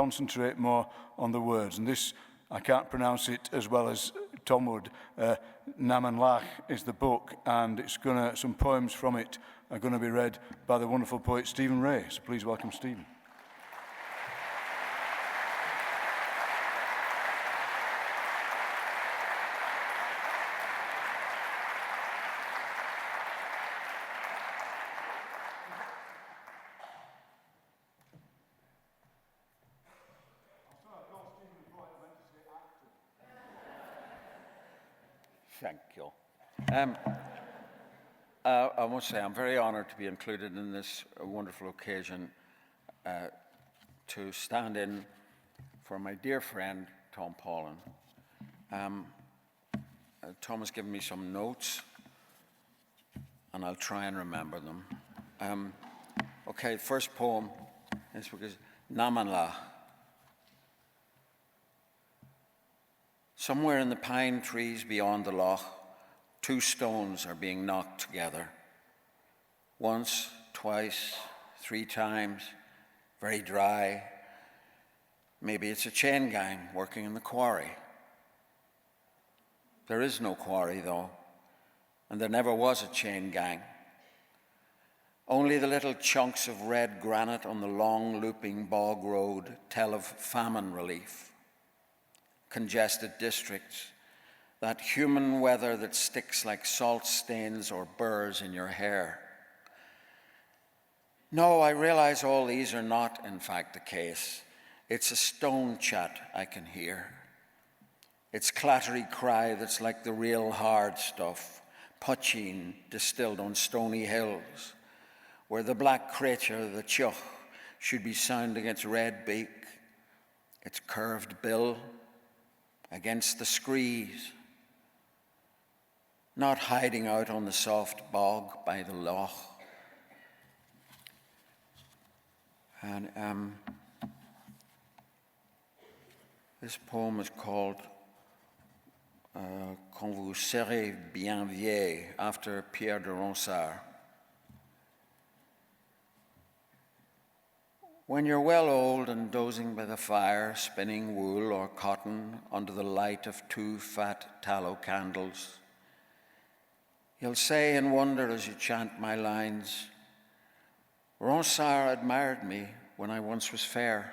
concentrate more on the words. And this, I can't pronounce it as well as Tom would. Namanlagh is the book, and some poems from it are going to be read by the wonderful poet Stephen Rea. So please welcome Stephen. Thank you. I must say I'm very honoured to be included in this wonderful occasion to stand in for my dear friend Tom Paulin. Tom has given me some notes and I'll try and remember them. Okay, first poem is because Namanlagh. Somewhere in the pine trees beyond the loch, two stones are being knocked together. Once, twice, three times, very dry. Maybe it's a chain gang working in the quarry. There is no quarry, though, and there never was a chain gang. Only the little chunks of red granite on the long, looping bog road tell of famine relief. Congested districts, that human weather that sticks like salt stains or burrs in your hair. No, I realize all these are not, in fact, the case. It's a stone chat I can hear. It's clattery cry that's like the real hard stuff, poitín distilled on stony hills, where the black creature, the chuch, should be sounding its red beak, its curved bill, against the screes, not hiding out on the soft bog by the loch. And this poem is called Quand vous serez bien vieille, after Pierre de Ronsard. When you're well old and dozing by the fire, spinning wool or cotton under the light of two fat tallow candles, you'll say in wonder as you chant my lines, Ronsard admired me when I once was fair.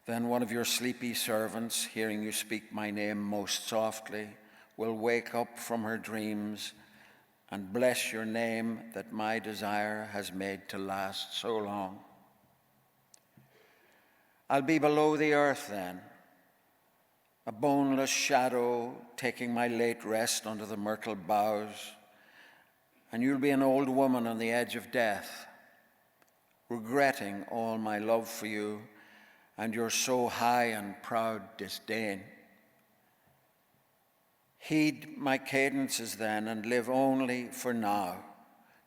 Then one of your sleepy servants, hearing you speak my name most softly, will wake up from her dreams and bless your name that my desire has made to last so long. I'll be below the earth then, a boneless shadow taking my late rest under the myrtle boughs, and you'll be an old woman on the edge of death, regretting all my love for you and your so high and proud disdain. Heed my cadences then and live only for now.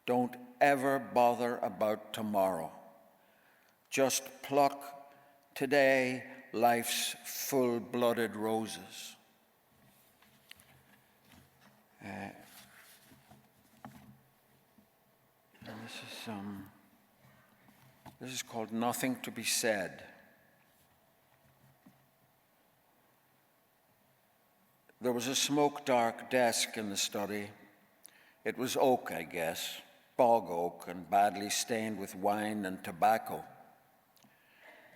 Don't ever bother about tomorrow. Just pluck today life's full-blooded roses. And this is called Nothing to be Said. There was a smoke-dark desk in the study. It was oak, I guess, bog oak, and badly stained with wine and tobacco.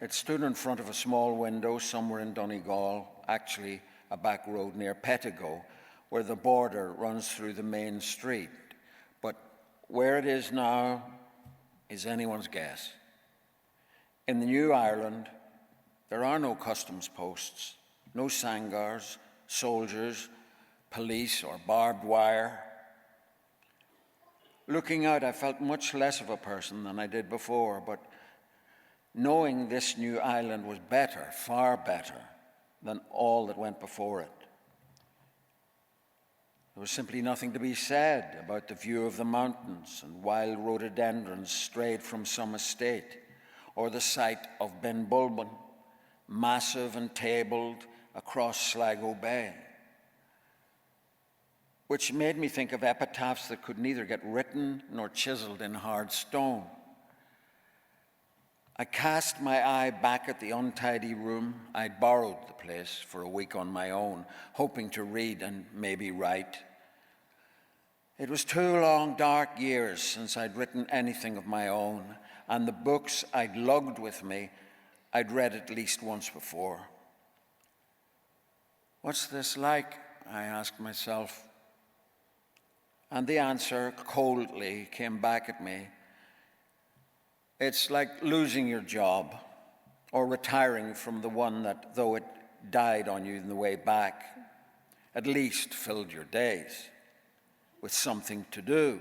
It stood in front of a small window somewhere in Donegal, actually a back road near Pettigo, where the border runs through the main street. But where it is now is anyone's guess. In the new Ireland, there are no customs posts, no sangars, soldiers, police, or barbed wire. Looking out, I felt much less of a person than I did before, but knowing this new island was better, far better, than all that went before it. There was simply nothing to be said about the view of the mountains and wild rhododendrons strayed from some estate, or the sight of Ben Bulben, massive and tabled across Sligo Bay, which made me think of epitaphs that could neither get written nor chiseled in hard stone. I cast my eye back at the untidy room. I'd borrowed the place for a week on my own, hoping to read and maybe write. It was 2 long, dark years since I'd written anything of my own, and the books I'd lugged with me, I'd read at least once before. What's this like? I asked myself. And the answer coldly came back at me. It's like losing your job or retiring from the one that, though it died on you in the way back, at least filled your days with something to do.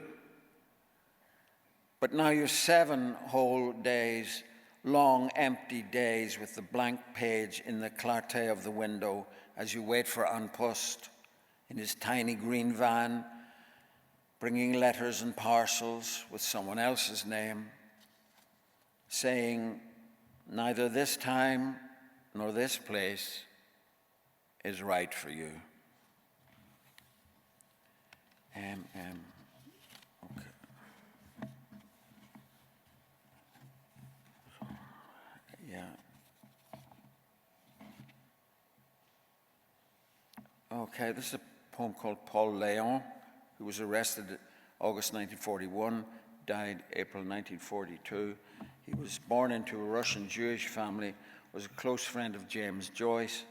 But now you're 7 whole days, long empty days with the blank page in the clarté of the window as you wait for An Post in his tiny green van, bringing letters and parcels with someone else's name, saying, neither this time nor this place is right for you. Okay. Yeah. Okay, this is a poem called Paul Léon, who was arrested August 1941, died April 1942. He was born into a Russian Jewish family, was a close friend of James Joyce,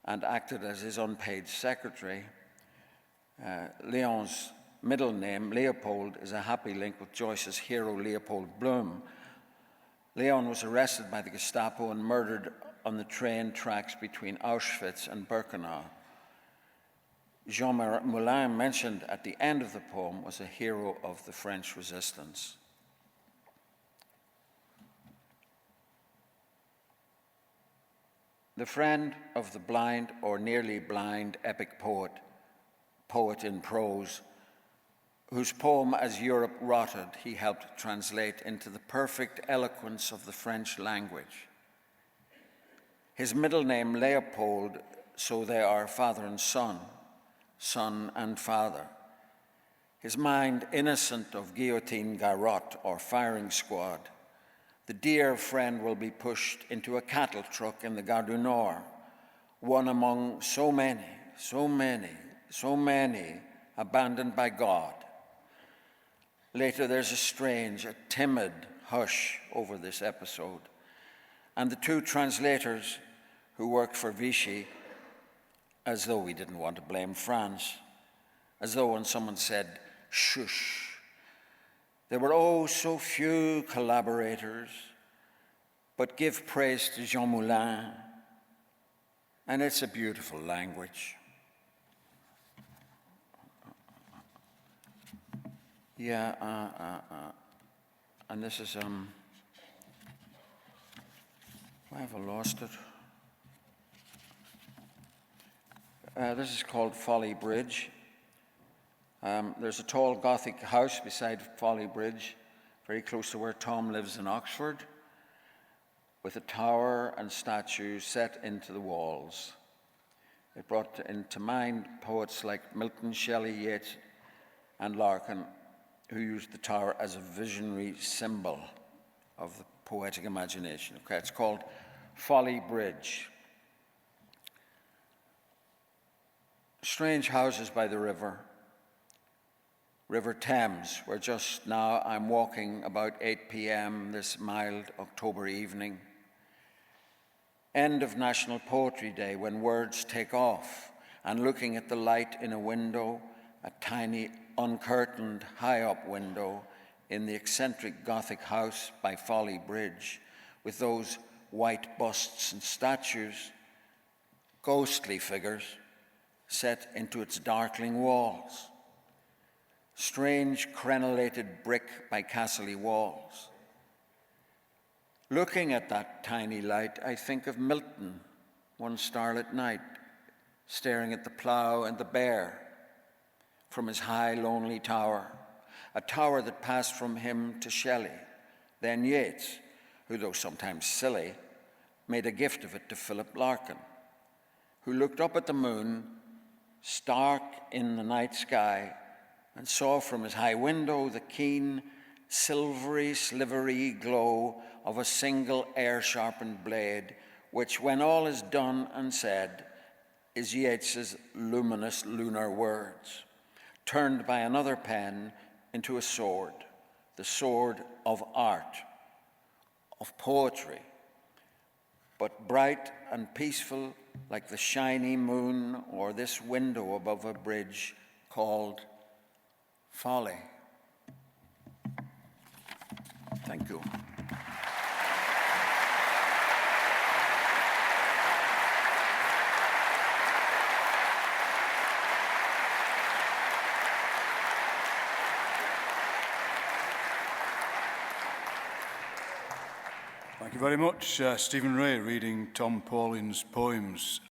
and acted as his unpaid secretary. Léon's middle name, Leopold, is a happy link with Joyce's hero, Leopold Bloom. Léon was arrested by the Gestapo and murdered on the train tracks between Auschwitz and Birkenau. Jean Moulin, mentioned at the end of the poem, was a hero of the French resistance. The friend of the blind or nearly blind epic poet in prose, whose poem As Europe Rotted he helped translate into the perfect eloquence of the French language. His middle name, Leopold, so they are father and son and father. His mind innocent of guillotine garrotte or firing squad. The dear friend will be pushed into a cattle truck in the Gare du Nord, one among so many abandoned by God. Later, there's a timid hush over this episode. And the 2 translators who worked for Vichy, as though we didn't want to blame France, as though when someone said, shush, there were oh so few collaborators, but give praise to Jean Moulin, and it's a beautiful language. And this is, why have I lost it? This is called Folly Bridge. There's a tall Gothic house beside Folly Bridge, very close to where Tom lives in Oxford, with a tower and statues set into the walls. It brought into mind poets like Milton, Shelley, Yeats, and Larkin, who used the tower as a visionary symbol of the poetic imagination. Okay, it's called Folly Bridge. Strange houses by the River Thames, where just now I'm walking about 8 p.m. this mild October evening. End of National Poetry Day, when words take off, and looking at the light in a window, a tiny uncurtained high-up window in the eccentric Gothic house by Folly Bridge, with those white busts and statues, ghostly figures, set into its darkling walls. Strange crenellated brick by Castle walls. Looking at that tiny light, I think of Milton, one starlit night, staring at the plough and the bear from his high, lonely tower, a tower that passed from him to Shelley, then Yeats, who, though sometimes silly, made a gift of it to Philip Larkin, who looked up at the moon, stark in the night sky, and saw from his high window the keen, silvery, slivery glow of a single air-sharpened blade, which, when all is done and said, is Yeats's luminous lunar words, turned by another pen into a sword, the sword of art, of poetry, but bright and peaceful like the shiny moon or this window above a bridge called folly. Thank you. Thank you very much. Stephen Rea reading Tom Paulin's poems.